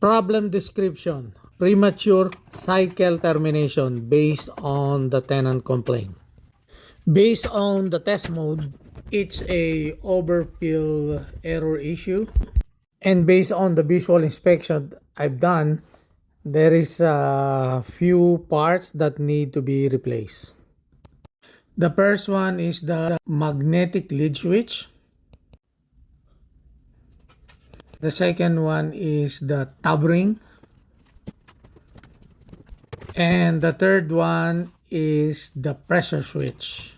Problem description: premature cycle termination based on the tenant complaint. Based on the test mode, it's a overfill error issue. And based on the visual inspection I've done, there is a few parts that need to be replaced. The first one is the magnetic lead switch. The second one is the tab ring. And the third one is the pressure switch.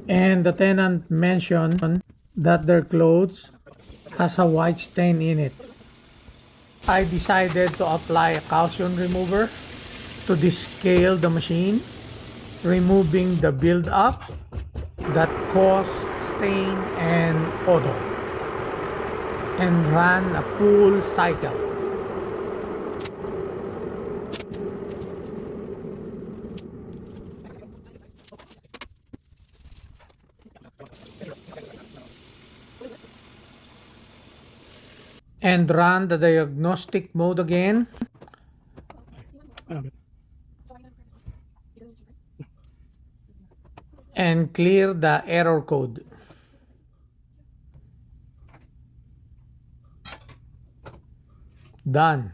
And the tenant mentioned that their clothes has a white stain in it. I decided to apply a caution remover to descale the machine, removing the build-up that caused stain and odor, and ran a full cycle. And run the diagnostic mode again. And clear the error code. Done.